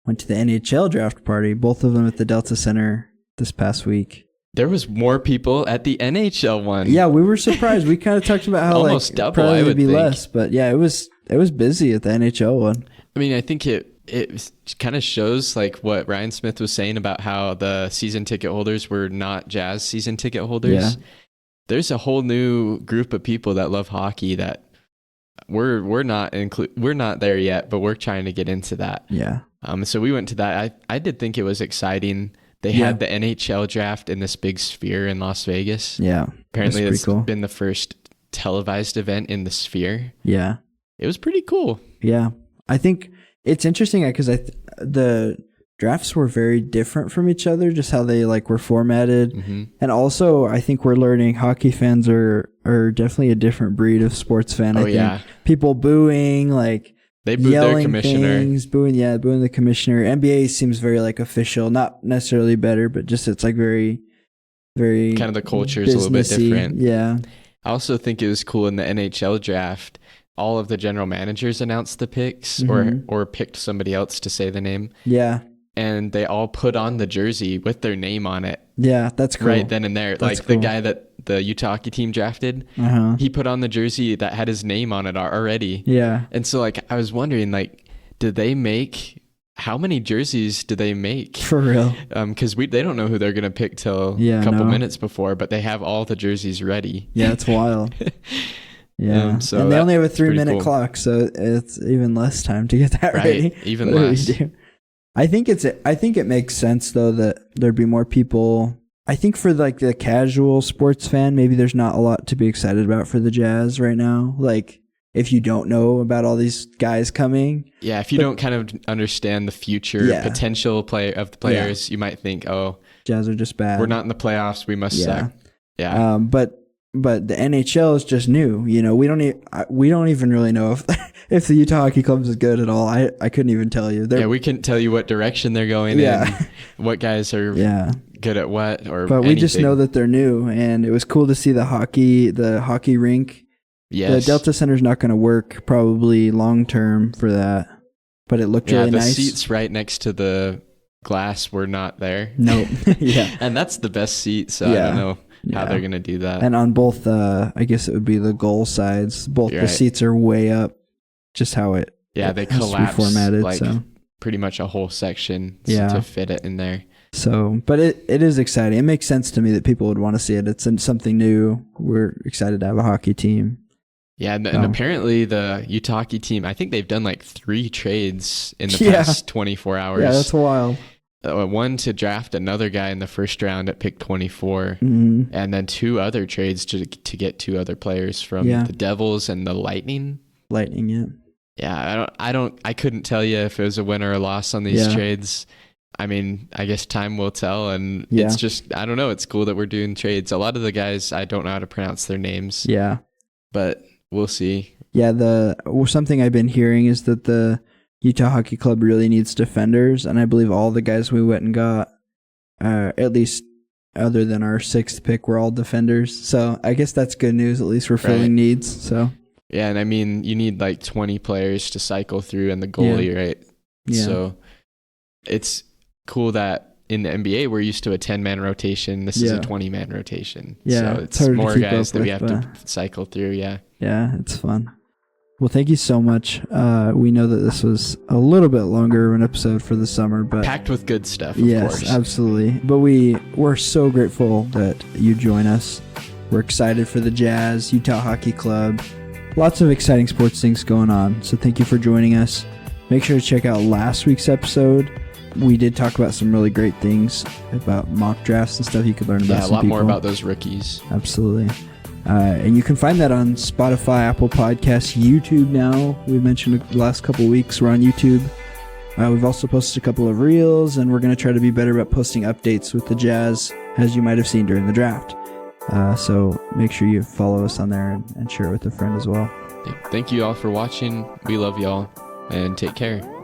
went to the NHL draft party. Both of them at the Delta Center this past week. There was more people at the NHL one. Yeah, we were surprised. We kind of talked about how almost double. Probably I would be think less, but yeah, it was busy at the NHL one. I mean, I think it kind of shows like what Ryan Smith was saying about how the season ticket holders were not Jazz season ticket holders. Yeah. There's a whole new group of people that love hockey that we're not there yet, but we're trying to get into that. Yeah. So we went to that. I did think it was exciting. They had the NHL draft in this big sphere in Las Vegas. Yeah. Apparently it's been the first televised event in the sphere. Yeah. It was pretty cool. Yeah. I think it's interesting because the drafts were very different from each other, just how they were formatted. Mm-hmm. And also I think we're learning hockey fans are definitely a different breed of sports fan. I think people booing, they booed their commissioner. Things, booing the commissioner. NBA seems very official, not necessarily better, but just it's very, very kind of the culture is a little bit different. Yeah. I also think it was cool in the NHL draft. All of the general managers announced the picks or picked somebody else to say the name. Yeah. And they all put on the jersey with their name on it. Yeah, that's cool. Right then and there. That's cool. The guy that the Utah hockey team drafted, he put on the jersey that had his name on it already. Yeah. And so I was wondering how many jerseys do they make? For real. Because they don't know who they're going to pick till a couple minutes before, but they have all the jerseys ready. Yeah, it's wild. Yeah. And they only have a 3-minute clock, so it's even less time to get that ready. Even less. I think it makes sense though that there'd be more people. I think for the casual sports fan, maybe there's not a lot to be excited about for the Jazz right now. If you don't know about all these guys coming. Yeah, if you don't kind of understand the future potential of the players, you might think, oh, Jazz are just bad. We're not in the playoffs. We must suck. Yeah. But the NHL is just new. We don't even really know if the Utah Hockey Club is good at all. I couldn't even tell you. We couldn't tell you what direction they're going in, what guys are good at what But we just know that they're new, and it was cool to see the hockey rink. Yes. The Delta Center's not going to work probably long term for that, but it looked really nice. The seats right next to the glass were not there. Nope. Yeah. And that's the best seat, so I don't know how they're going to do that. And on both, I guess it would be the goal sides, both the seats are way up, just how it they collapse formatted, pretty much a whole section to fit it in there. So, but it is exciting. It makes sense to me that people would want to see it. It's something new. We're excited to have a hockey team. Yeah, and apparently the Utah hockey team, I think they've done 3 trades in the past 24 hours. Yeah, that's wild. One to draft another guy in the first round at pick 24, and then 2 other trades to get 2 other players from the Devils and the Lightning. Lightning, yeah. Yeah, I couldn't tell you if it was a win or a loss on these trades. I mean, I guess time will tell, and it's just, I don't know, it's cool that we're doing trades. A lot of the guys, I don't know how to pronounce their names. Yeah. but we'll see. Yeah, something I've been hearing is that the Utah Hockey Club really needs defenders, and I believe all the guys we went and got, at least other than our 6th pick, were all defenders. So I guess that's good news. At least we're filling needs. So yeah, and I mean, you need like 20 players to cycle through, and the goalie, right? Yeah. So it's cool that in the NBA we're used to a 10-man rotation. This is a 20-man rotation. Yeah, so it's more guys that we have to cycle through. Yeah, it's fun. Well, thank you so much. We know that this was a little bit longer of an episode for the summer, but packed with good stuff, of course. Yes, absolutely. But we're so grateful that you join us. We're excited for the Jazz, Utah Hockey Club. Lots of exciting sports things going on. So thank you for joining us. Make sure to check out last week's episode. We did talk about some really great things about mock drafts and stuff you could learn about. Yeah, a lot more about those rookies. Absolutely. And you can find that on Spotify, Apple Podcasts, YouTube now. We mentioned the last couple of weeks we're on YouTube. We've also posted a couple of reels, and we're going to try to be better about posting updates with the Jazz, as you might have seen during the draft. So make sure you follow us on there and share it with a friend as well. Thank you all for watching. We love y'all, and take care.